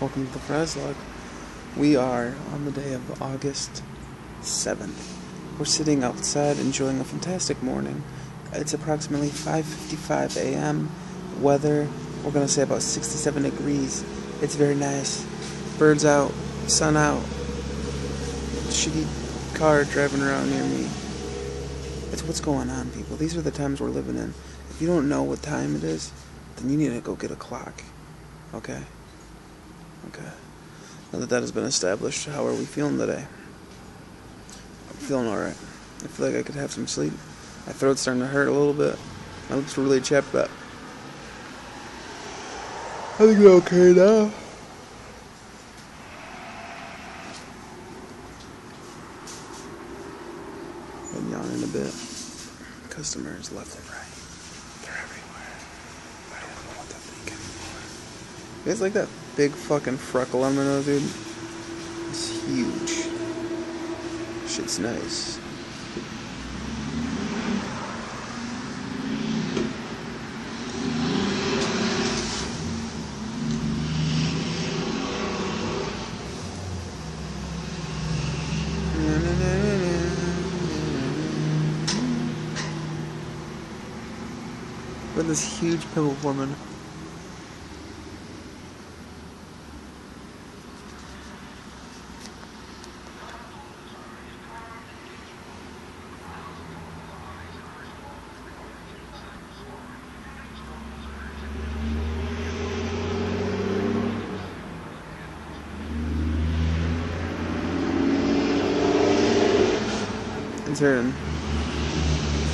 Welcome to the Frazzlog. We are on the day of August 7th. We're sitting outside enjoying a fantastic morning. It's approximately 5:55 a.m. Weather, we're going to say about 67 degrees. It's very nice. Birds out, sun out. Shitty car driving around near me. It's what's going on, people. These are the times we're living in. If you don't know what time it is, then you need to go get a clock. Okay? Okay. Now that has been established, how are we feeling today? I'm feeling alright. I feel like I could have some sleep. My throat's starting to hurt a little bit. My lips were really chapped up. I think we're okay now. I'm yawning a bit. Customers left and right. They're everywhere. I don't know what to think anymore. You guys like that big fucking freckle on my nose, dude? It's huge. Shit's nice. With this huge pimple forming.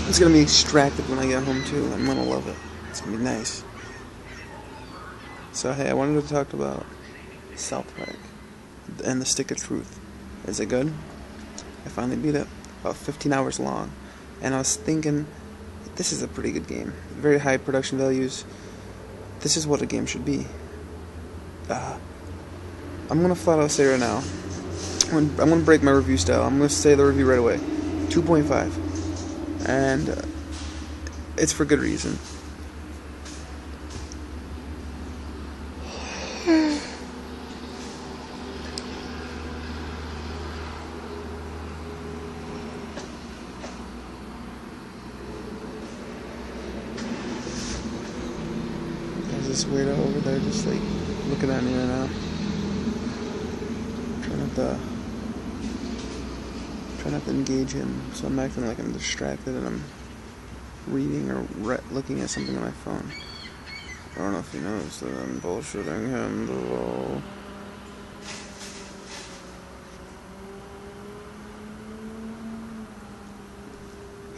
It's gonna be extracted when I get home too. I'm gonna love it. It's gonna be nice. So hey, I wanted to talk about South Park and the Stick of Truth. Is it good? I finally beat it. About 15 hours long. And I was thinking, this is a pretty good game. Very high production values. This is what a game should be. I'm gonna flat out say right now, I'm gonna break my review style. I'm gonna say the review right away. 2.5. And it's for good reason. There's this weirdo over there just like looking at me right now. Try not to engage him, so I'm acting like I'm distracted and I'm reading or looking at something on my phone. I don't know if he knows that I'm bullshitting him, though.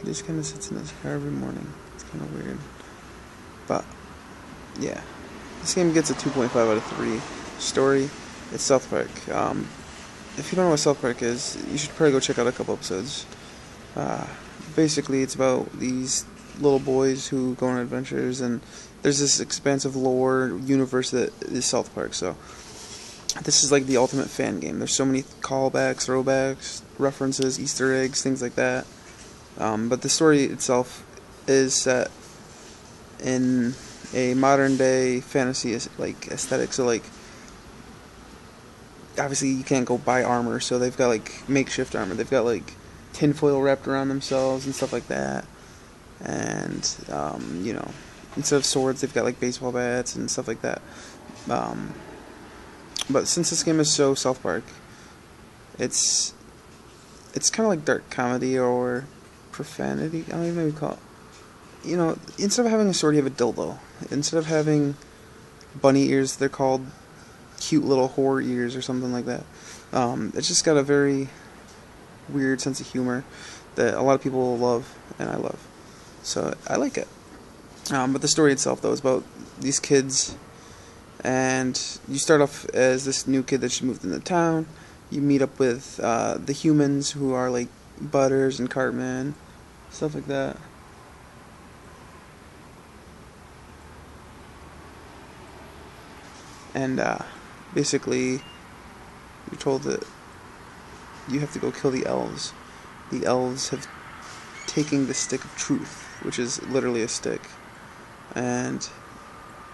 He just kind of sits in his car every morning. It's kind of weird. But, yeah. This game gets a 2.5 out of 3. Story, it's South Park. If you don't know what South Park is, you should probably go check out a couple episodes. Basically, it's about these little boys who go on adventures, and there's this expansive lore universe that is South Park. So this is like the ultimate fan game. There's so many callbacks, throwbacks, references, Easter eggs, things like that. But the story itself is set in a modern day fantasy like aesthetic. So like obviously you can't go buy armor, so they've got like makeshift armor. They've got like tinfoil wrapped around themselves and stuff like that. And you know, instead of swords, they've got like baseball bats and stuff like that. But since this game is so South Park, it's kind of like dark comedy or profanity. I don't even know what you call it. You know, instead of having a sword, you have a dildo. Instead of having bunny ears, they're called cute little whore ears or something like that. It's just got a very weird sense of humor that a lot of people love, and I love. So I like it. But the story itself, though, is about these kids, and you start off as this new kid that just moved into town. You meet up with the humans, who are like Butters and Cartman, stuff like that. And basically, you're told that you have to go kill the elves. The elves have taken the stick of truth, which is literally a stick. And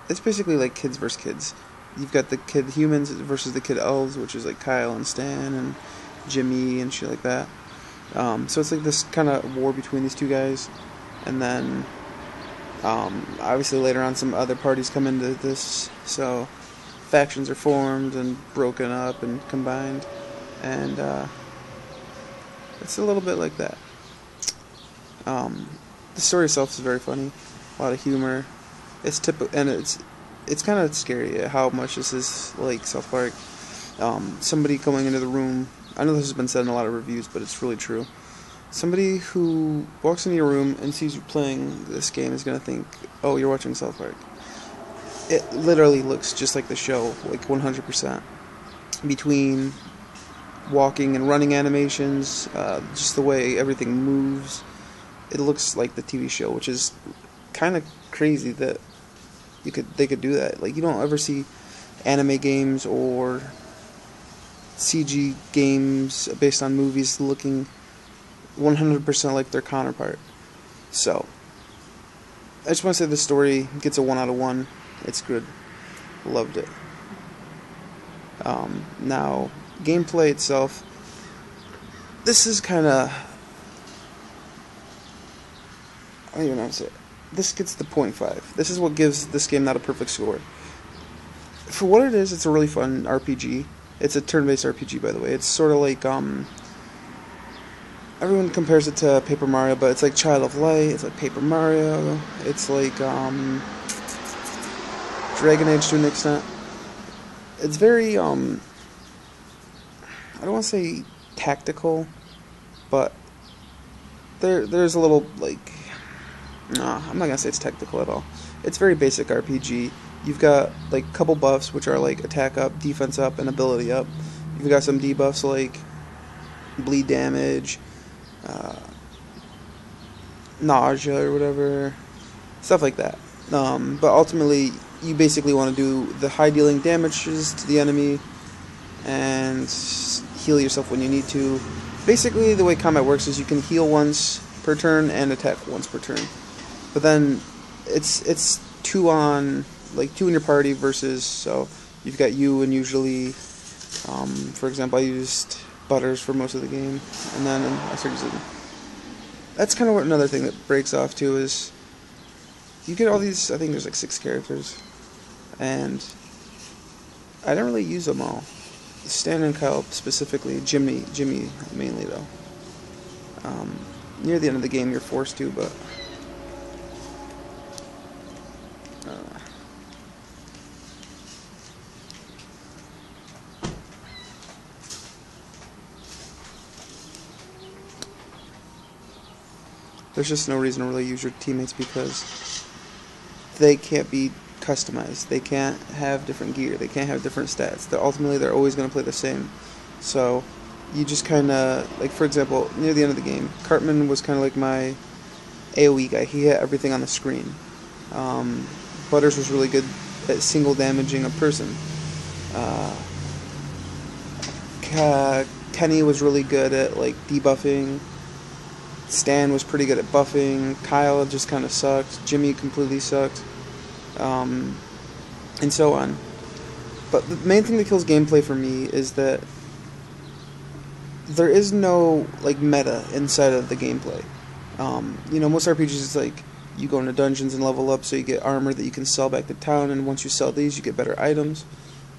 it's basically like kids versus kids. You've got the kid humans versus the kid elves, which is like Kyle and Stan and Jimmy and shit like that. So it's like this kind of war between these two guys. And then, obviously later on some other parties come into this, so factions are formed and broken up and combined. And it's a little bit like that. The story itself is very funny, a lot of humor. It's and it's kind of scary at how much this is like South Park. Somebody coming into the room, I know this has been said in a lot of reviews, but it's really true. Somebody who walks into your room and sees you playing this game is going to think, oh, you're watching South Park. It literally looks just like the show, like 100%. Between walking and running animations, just the way everything moves, it looks like the TV show, which is kind of crazy that they could do that. Like, you don't ever see anime games or CG games based on movies looking 100% like their counterpart. So I just want to say the story gets a 1 out of 1. It's good. Loved it. Now, gameplay itself, this is kind of, I don't even know how to say it. This gets the 0.5. This is what gives this game not a perfect score. For what it is, it's a really fun RPG. It's a turn-based RPG, by the way. It's sort of like, everyone compares it to Paper Mario, but it's like Child of Light, it's like Paper Mario, it's like, Dragon Age to an extent. It's very, I don't want to say tactical, but there's a little, like, I'm not going to say it's tactical at all. It's very basic RPG. You've got, like, a couple buffs, which are, like, attack up, defense up, and ability up. You've got some debuffs, like bleed damage, nausea or whatever, stuff like that. But ultimately, you basically want to do the high dealing damages to the enemy and heal yourself when you need to. Basically, the way combat works is you can heal once per turn and attack once per turn. But then it's two in your party versus, so you've got you and usually, for example, I used Butters for most of the game, and then I started using. That's kind of what another thing that breaks off too is you get all these. I think there's like 6 characters, and I didn't really use them all. Stan and Kyle specifically, Jimmy mainly though. Near the end of the game, you're forced to, but. There's just no reason to really use your teammates because they can't be customized. They can't have different gear. They can't have different stats. Ultimately, they're always going to play the same. So you just kind of, like, for example, near the end of the game, Cartman was kind of like my AoE guy. He hit everything on the screen. Butters was really good at single damaging a person. Kenny was really good at like debuffing. Stan was pretty good at buffing. Kyle just kind of sucked. Jimmy completely sucked. And so on. But the main thing that kills gameplay for me is that there is no like meta inside of the gameplay. Most RPGs is like you go into dungeons and level up so you get armor that you can sell back to town, and once you sell these you get better items.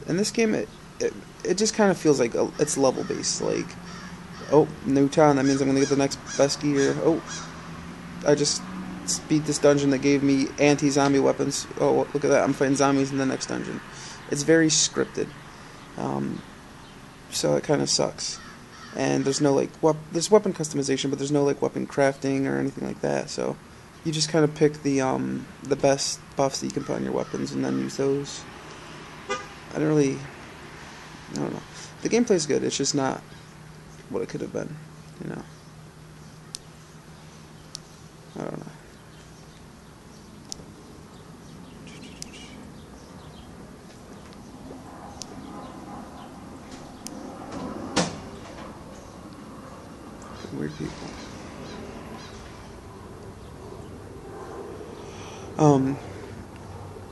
In this game it just kind of feels like it's level based. Like, oh, new town, that means I'm going to get the next best gear. Oh, I just beat this dungeon that gave me anti-zombie weapons. Oh, look at that, I'm fighting zombies in the next dungeon. It's very scripted. So it kind of sucks. And there's no like there's weapon customization, but there's no like weapon crafting or anything like that. So you just kind of pick the best buffs that you can put on your weapons and then use those. I don't know. The gameplay's good. It's just not what it could have been. I don't know. Weird people.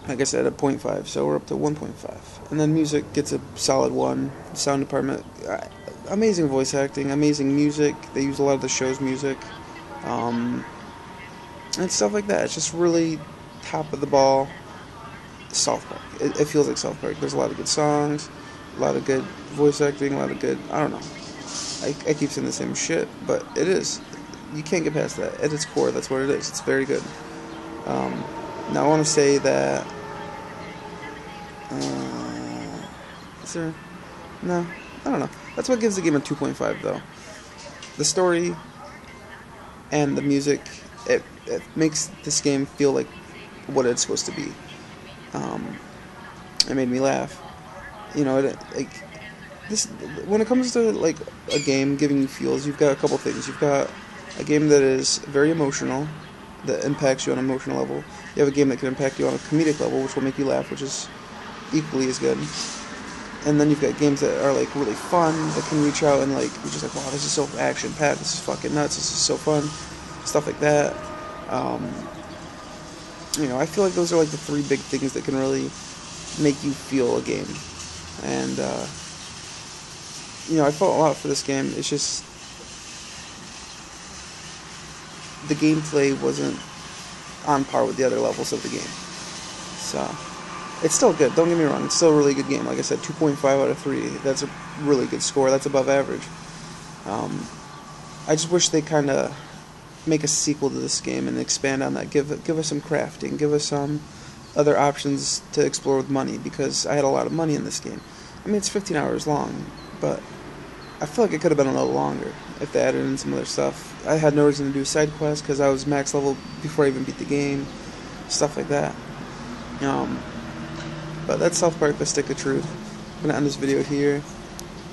Like I said, at 0.5, so we're up to 1.5. And then music gets a solid 1. Sound department, amazing voice acting, amazing music. They use a lot of the show's music. And stuff like that. It's just really top of the ball South Park. It feels like South Park. There's a lot of good songs, a lot of good voice acting, a lot of good, I don't know. I keep saying the same shit, but it is. You can't get past that. At its core, that's what it is. It's very good. Now I want to say that... is there... No, I don't know. That's what gives the game a 2.5, though. The story and the music, it makes this game feel like what it's supposed to be. It made me laugh. When it comes to like a game giving you feels, you've got a couple things. You've got a game that is very emotional, that impacts you on an emotional level. You have a game that can impact you on a comedic level, which will make you laugh, which is equally as good. And then you've got games that are like really fun, that can reach out and like you're just like, wow, this is so action-packed, this is fucking nuts, this is so fun, stuff like that. I feel like those are like the three big things that can really make you feel a game. And I felt a lot for this game. It's just the gameplay wasn't on par with the other levels of the game. So it's still good, don't get me wrong, it's still a really good game. Like I said, 2.5 out of 3, that's a really good score, that's above average. I just wish they kind of make a sequel to this game and expand on that, give us some crafting, give us some other options to explore with money, because I had a lot of money in this game. I mean, it's 15 hours long, but I feel like it could have been a little longer if they added in some other stuff. I had no reason to do side quests because I was max level before I even beat the game, stuff like that. But that's South Park, the Stick of Truth. I'm going to end this video here.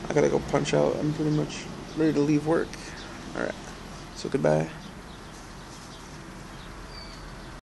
I gotta go punch out. I'm pretty much ready to leave work. Alright, so goodbye.